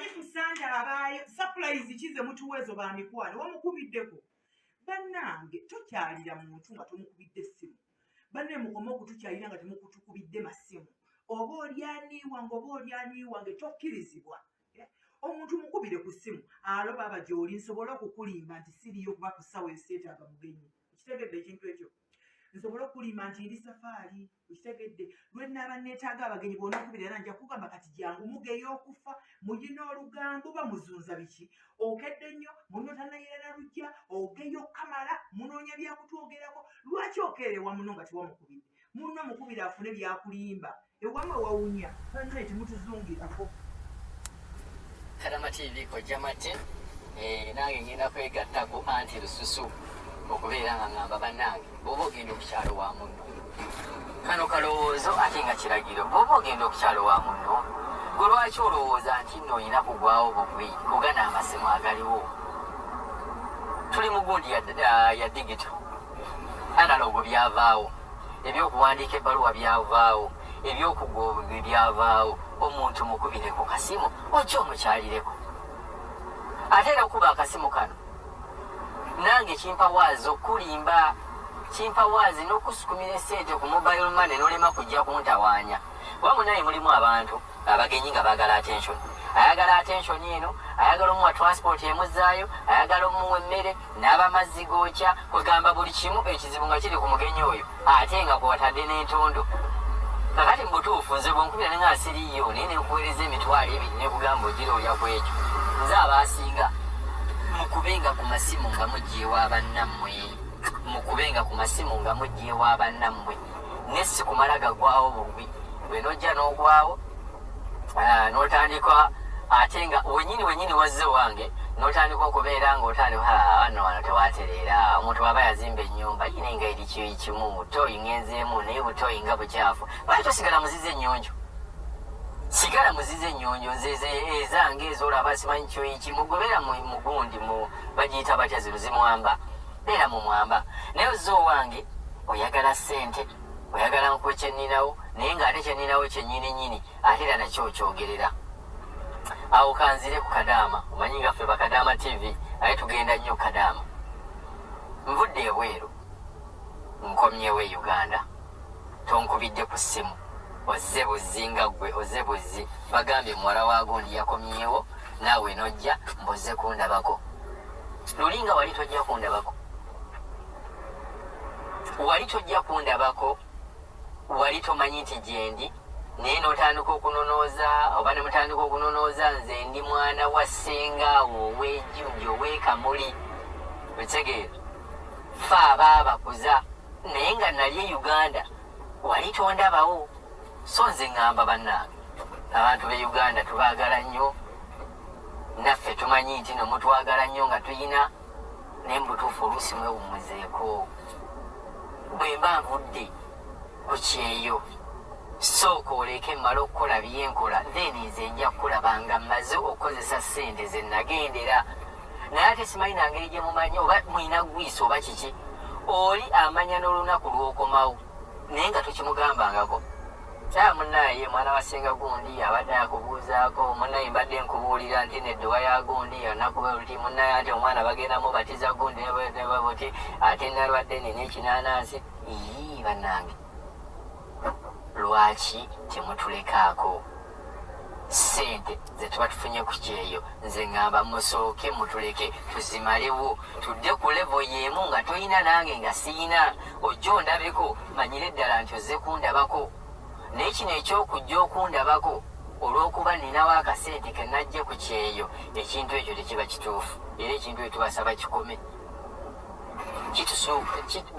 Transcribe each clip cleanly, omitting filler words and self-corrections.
amanyi kusanja abaayo surprise kize mutuwezo bamikwano wamukubiddeko bannange tokyalira muntu nga tomukubidde essimu banne mukoma okutukyalira nga temukutukubidde masimu oba olyaniwange tokkirizibwa omuntu mukubire ku ssimu alo baba gy'oli nsobola okukulimba nti siriyo kuba kusawo eseetaaga mugenyi okitegedde ekintu ekyo nsobola okulimba nti ndi safaari okitegedde lwennaaba neetaaga abagenyi bonna okubira era nja kugamba kati jangu mugeyo okufa muyina olugambo bamuzunza biki okedde nnyo munotanaira na lujja ogeyo kamala munoonya byakutwogerako lwaki okeerewa muno nga tewamukubidde muno mukubire afune byakulimba ewamwe wawunya kanne timutuzungirako Karama TV kojja mate nange ngenda kwegattako anti lususu okubeera nga ngamba bannange bw'oba ogenda okukyalo wa munno kano kalowoozo ate nga kiragiro bw'oba ogenda okukyalo wa munno gwe lwaki olowooza nti nno olina kugwawo bugwi kugana amasimu agaliwo tuli mu gundi ya digito analogo byavaawo ebyokuwandiika ebbaluwa byavaawo ebyokugwa byavaawo omuntu mukubire ku kasimu ojja omukyalireko ate era okuba akasimu kano nange kimpawaazi okulimba kimpawaazi n'okusukumira esente ku mobile money n'olema kujja kuntawaanya wamu naye mulimu abantu abagenyi nga baagala attention ayagala attention eno ayagala omuwa transport emuzaayo ayagala omuwa emmere n'abamazzi gookya kwegamba buli kimu ekizibu nga kiri ku mugenyi oyo ate nga kwatadde n'entondo kakati mubutuufu nze bwenkubira ne nga asiriyo naye nenkuweereza emitwalo ebiri nekugamba ogira olya ku ekyo nze abaasinga mukubenga ku masimu nga mugyewa bannammwe mukubenga ku masimu nga mugyewa bannammwe nesi kumala gagwawo bugwi bwe nojja n'ogwawo n'otandika ate nga wenyini wazze wange n'otandika okubeera ng'otandika wano tewatereera omuntu waba yazimba ennyumba yine nga eri kimu toyi ngenzeemu naye butoyi nga bukyafu lwaki tosigala muzize ennyonjo sigala muzize ennyonjo ezange ezolaba simanyi kyoyi kimu gobeera mugundi bagiyita batya zino zimwamba beera mu mwamba naye ozze owange oyagala ssente oyagala nkuwe kyenninawo naye ng'ate kyenninawo kyennyininyini ate era nakyo okyogerera awo kanzire ku Kadaama omanyi nga ffe bakadaama TV aye tugenda nnyo Kadaama nvudde ebweru nkomyewo e Uganda tonkubidde ku ssimu ozze buzzi nga ggwe ozze buzzi bagambye muwala waagundi yakomyewo naawe nojja mbozze kundabako luli nga wali tojja kundabako wali tomanyi nti gyendi naye n'otandika okunonooza oba ne mutandika okunonooza nze ndi mwana wa ssengaawo ow'ejjunja ow'ekamuli wetegeera fe abaabakuza naye nga nali e Uganda wali tondabawo so nze ŋŋamba bannange abantu b'e Uganda tubaagala nnyo naffe tumanyi nti nomutwagala nnyo nga tuyina naye mubutuufu oluusi mwewummuzeeko bwe mba nvudde ku kyeyo sooka oleke mmala okukola byenkola then nze nja kukulabanga mmaze okukozesa ssente ze nagendera naye ate simanyi nangeri gye mumanyi oba mwina gwisa oba kiki oli amanya n'olunaku lw'okomawo naye nga tokimugambangako munnaye mwana wasenga gundi abadde akubuuzaako munnaye mbadde nkubuulira nti neddowa ya gundi onakuba oluti munnaye ati omwana bagenda mubatiza gundi nebabuti ate nalwadde nina ekinaanansi ii bannange lwaki temutulekaako ssente ze tuba tufunye ku kyeyo nze ŋŋamba musooke mutuleke tuzimalewo tudde ku levo y'emu nga toyina nange nga siyina ojja ondabeko manyire ddala nti ozze kundabako naye kino ekyokujja okundabako olw'okuba ninawo akasente ke najje ku kyeyo ekintu ekyo tekiba kituufu era ekintu ekyo tubasaba kikome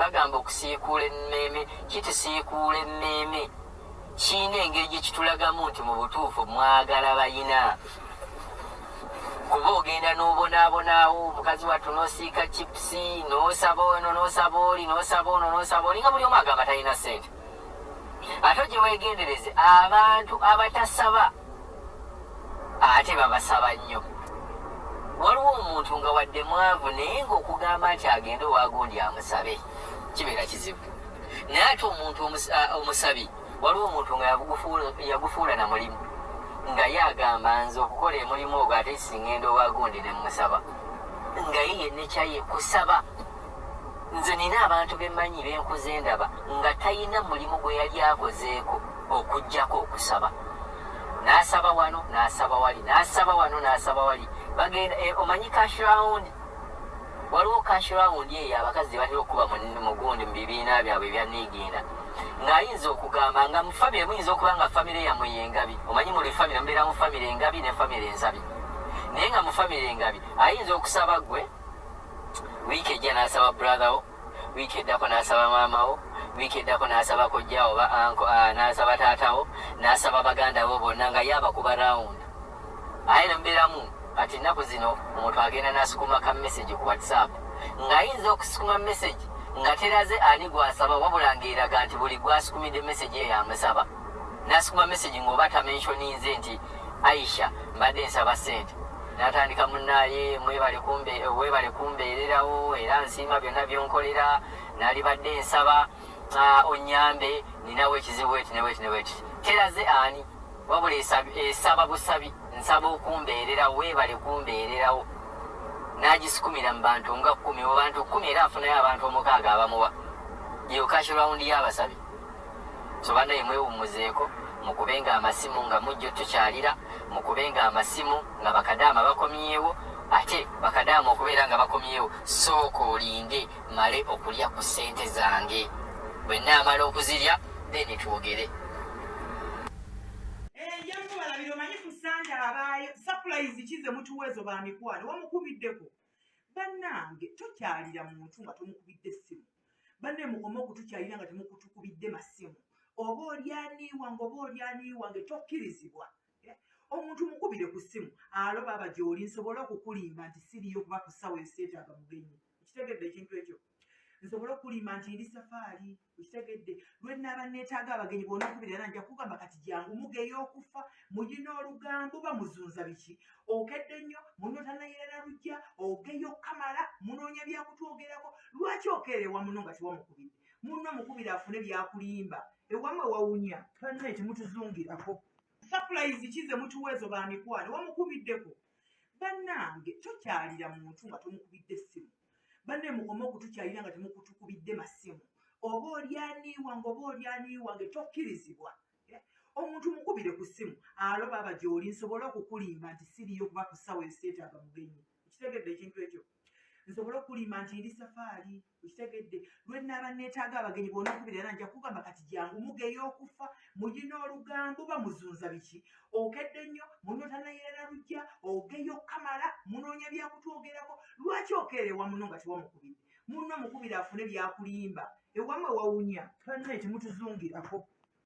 bagamba okusiikuula emmeeme kitusiikuula emmeeme kiina engeri gye kitulagamu nti mu butuufu mwagala bayina kuba ogenda n'obonaabonaawo omukazi wattu n'osiika chipusi n'osaba ono n'osaba oli n'osaba ono n'osaba oli nga buli omu agamba talina ssente ate gye weegendereze abantu abatasaba ate babasaba nnyo waliwo omuntu nga wadde mwavu naye ng'okugamba nti agende owagundi amusabe kibeera kizibu naye ate omuntu omusabi waliwo omuntu nga yagufuula na mulimu nga yagamba nze okukola emulimu ogwo ate singendo wagundi ne musaba nga ye yenna kyaye kusaba. Nze nina abantu bemmanyi benkuze ndaba nga talina mulimu gwe yali akozeeko okuggyako okusaba. N'asaba wano n'asaba wali, n'asaba wano n'asaba wali. Bagenda omanyi cash round, waliwo cash round eyo abakazi batera okuba mugundi mu bibiina byabwe ebyaniigenda ng'ayinza okugamba nga mu famire muyinza okuba nga famire yammwe yengabi. Omanyi muli famire mubeera mu famire engabi ne famire ensabi, naye nga mu famire engabi ayinza okusaba gwe wiiki ejja n'asaba brother wo, wiiki eddako n'asaba maama wo, wiiki eddako n'asaba kojja oba n'asaba taata wo, n'asaba baganda bo bonna nga yabakuba round. Aye ne mubeeramu kati ennaku zino omuntu agenda n'asukuma ka message ku WhatsApp ng'ayinza okusukuma message nga teraze ani gwasaba wabula ng'eraga nti buli gwasukumidde message eyo yamusaba. N'asukuma message ng'oba tamentioninze nti Aisha mbadde nsaba ssente. N'atandika munnaaye weebale kumbeererawo era nsiima byonna byonkolera naali badde nsaba onyambe ninawo ekizibu eti neweti. Teraze ani wabula esaba busabi nsaba okumbeererawo weebale kumbeererawo. N'agisukumira mu bantu nga 10 mu bantu 10 era afunayo abantu 6 abamuwa. Yo cash round y'abasabi. So banda yemwewummuzeeko mukubenga amasimu nga mujjo tukyalira, mukubenga amasimu nga bakadaama bakomyewo, ate bakadaama okubeera nga bakomyewo sooka olinde male okulya ku ssente zange. Bwe nnaamala okuzirya then twogere. Jambo balabira omanyi ku ssanja abaayo surprise kize mutuwezo baamikwano wamukubiddeko. Bannange tokyalira muntu nga tomukubidde essimu. Banne mukoma okutukyalira nga temukutukubidde masimu. Oba olyaniiwa ng'oba olyaniiwa nge tokkirizibwa. Omuntu mukubire ku ssimu alo baba gy'oli nsobola okukulimba nti siriyo kuba ku ssaawa eseetaaga mugenyi. Ekitegedde ekintu ekyo. Nsobola okulimba nti ndi safaari. Ekitegedde lwe nnaaba neetaaga abagenyi bonna okubirira nja kugamba kati jangu mugeyo okufa muyina olugambo bamuzunza biki. Okedde nnyo munno tannayera lujja ogeyo kamala munoonya byakutwogerako. Lwaki okeerewa muno nga tiwamukubidde? Munno mukubire afune byakulimba. Ewamwe wawunya tanne temutuzungirako. Surprise kize mutuwezo baamikwano wamukubiddeko. Bannange tokyalira muntu nga tomukubidde essimu. Banne mukoma okutukyalira nga temukutukubidde masimu. Oba olyaniiwa ng'oba olyaniiwa nge tokkirizibwa. Omuntu mukubire ku ssimu alo baba gy'oli nsobola okukulimba nti siriyo kuba ku ssaawa eseetaaga mugenyi. Ekitegedde ekintu ekyo. Nsobola okulimba nti ndi safaari. Ekitegedde lwe nnaaba neetaaga abagenyi bonna okubirira nja kugamba kati jangu mugeyo okufa muyina olugambo bamuzunza biki. Okedde nnyo munno tannayera lujja ogeyo kamala munoonya byakutwogerako. Lwaki okeerewa muno nga tiwamukubidde? Munno mukubire afune byakulimba. Ewamwe wawunya tanne temutuzungirako.